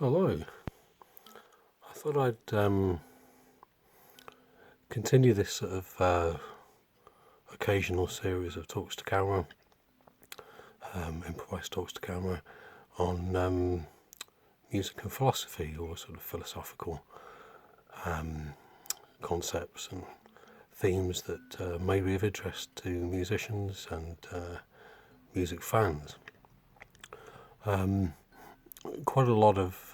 Hello. I thought I'd continue this sort of occasional series of talks to camera, improvised talks to camera on music and philosophy, or sort of philosophical concepts and themes that may be of interest to musicians and music fans. Quite a lot of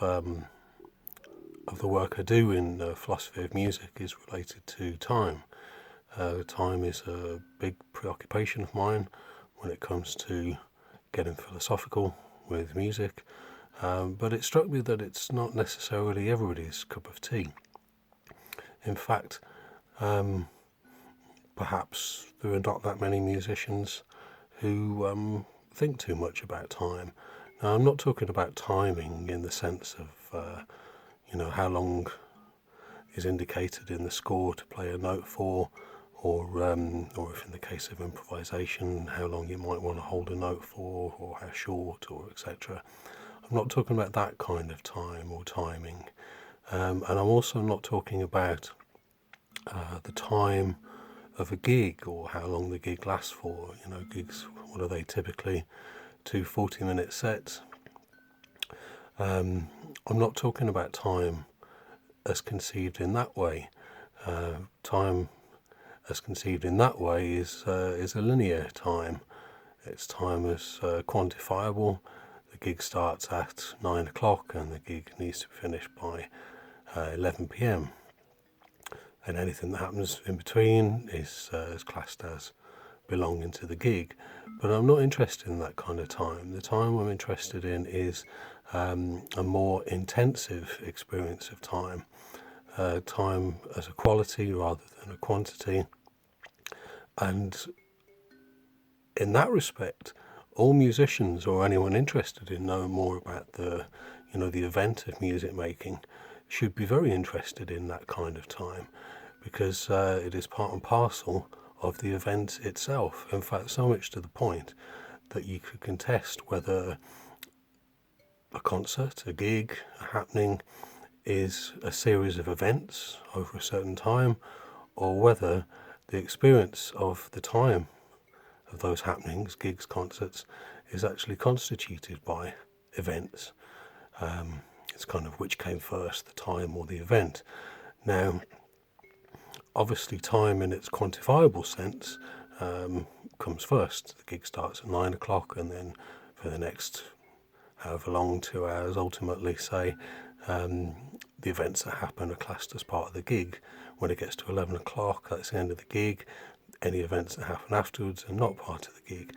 the work I do in philosophy of music is related to time. Time is a big preoccupation of mine when it comes to getting philosophical with music, but it struck me that it's not necessarily everybody's cup of tea. In fact, perhaps there are not that many musicians who think too much about time. Now, I'm not talking about timing in the sense of how long is indicated in the score to play a note for, or if in the case of improvisation, how long you might want to hold a note for, or how short, or etc. I'm not talking about that kind of time or timing, and I'm also not talking about the time of a gig or how long the gig lasts for. Gigs, what are they typically? 2 40-minute sets. I'm not talking about time as conceived in that way. Time as conceived in that way is a linear time. It's time as quantifiable. The gig starts at 9 o'clock and the gig needs to be finished by 11 p.m. And anything that happens in between is classed as belonging to the gig. But I'm not interested in that kind of time. The time I'm interested in is a more intensive experience of time. Time as a quality rather than a quantity. And in that respect, all musicians or anyone interested in knowing more about the event of music making should be very interested in that kind of time, because it is part and parcel of the event itself. In fact, so much to the point that you could contest whether a concert, a gig, a happening is a series of events over a certain time, or whether the experience of the time of those happenings, gigs, concerts, is actually constituted by events. It's kind of which came first, the time or the event. Now, obviously time in its quantifiable sense comes first. The gig starts at 9 o'clock, and then for the next however long, 2 hours, ultimately, say, the events that happen are classed as part of the gig. When it gets to 11 o'clock, that's the end of the gig. Any events that happen afterwards are not part of the gig.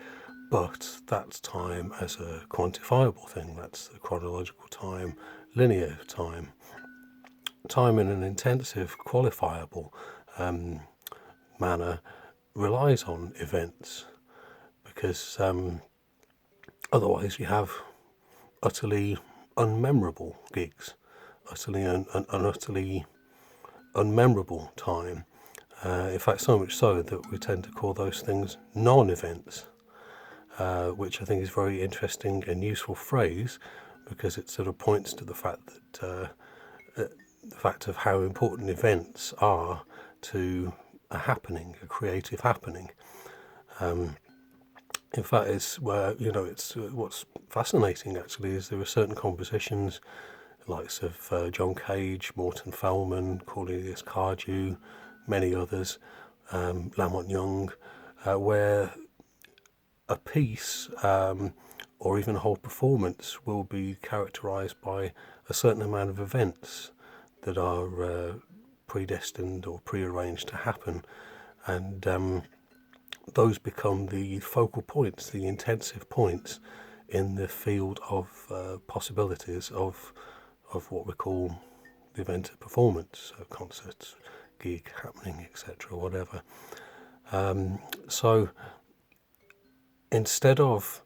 But that's time as a quantifiable thing. That's the chronological time, linear time. Time in an intensive, qualifiable manner relies on events, because otherwise you have utterly unmemorable gigs, utterly utterly unmemorable time. In fact, so much so that we tend to call those things non-events, which I think is a very interesting and useful phrase, because it sort of points to the fact that the fact of how important events are to a happening, a creative happening. In fact, it's what's fascinating actually is there are certain compositions, likes of John Cage, Morton Feldman, Cornelius Cardew, many others, Lamont Young, where a piece or even a whole performance will be characterized by a certain amount of events that are predestined or prearranged to happen, and those become the focal points, the intensive points in the field of possibilities of what we call the event of performance, so concerts, gig, happening, etc., whatever. So instead of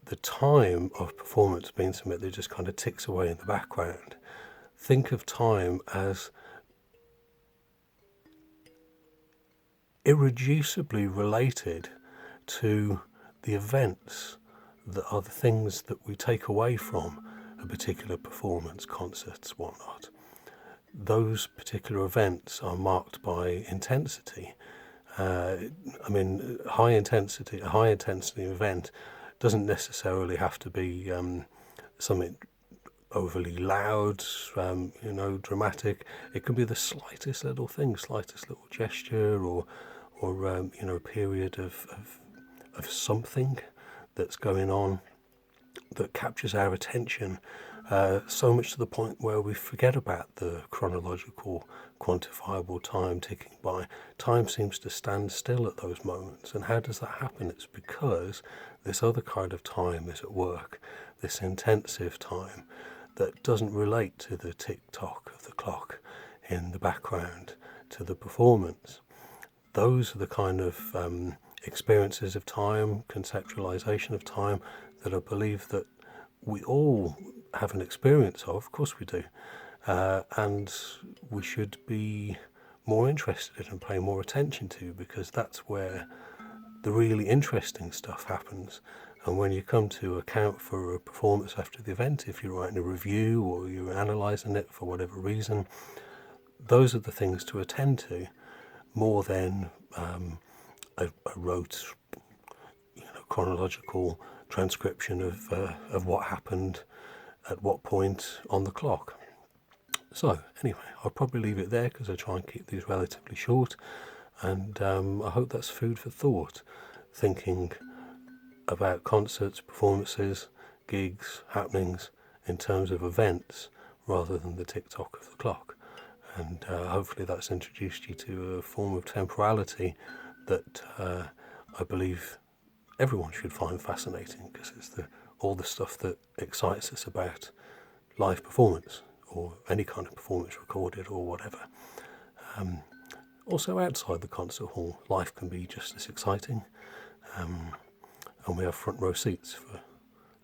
the time of performance being something that just kind of ticks away in the background, think of time as irreducibly related to the events that are the things that we take away from a particular performance, concerts, whatnot. Those particular events are marked by intensity. A high intensity event doesn't necessarily have to be something overly loud, dramatic. It can be the slightest little thing, slightest little gesture, or a period of something that's going on that captures our attention, so much to the point where we forget about the chronological, quantifiable time ticking by. Time seems to stand still at those moments. And how does that happen? It's because this other kind of time is at work, this intensive time that doesn't relate to the tick-tock of the clock in the background, to the performance. Those are the kind of experiences of time, conceptualization of time, that I believe that we all have an experience of course we do, and we should be more interested and pay more attention to, because that's where the really interesting stuff happens. And when you come to account for a performance after the event, if you're writing a review or you're analysing it for whatever reason, those are the things to attend to, more than a rote, chronological transcription of what happened at what point on the clock. So anyway, I'll probably leave it there because I try and keep these relatively short, and I hope that's food for thought, thinking about concerts, performances, gigs, happenings in terms of events rather than the tick-tock of the clock. And hopefully that's introduced you to a form of temporality that I believe everyone should find fascinating, because it's all the stuff that excites us about live performance, or any kind of performance, recorded or whatever. Also outside the concert hall, life can be just as exciting, and we have front row seats for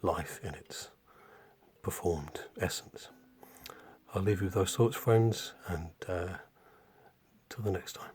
life in its performed essence. I'll leave you with those thoughts, friends, and till the next time.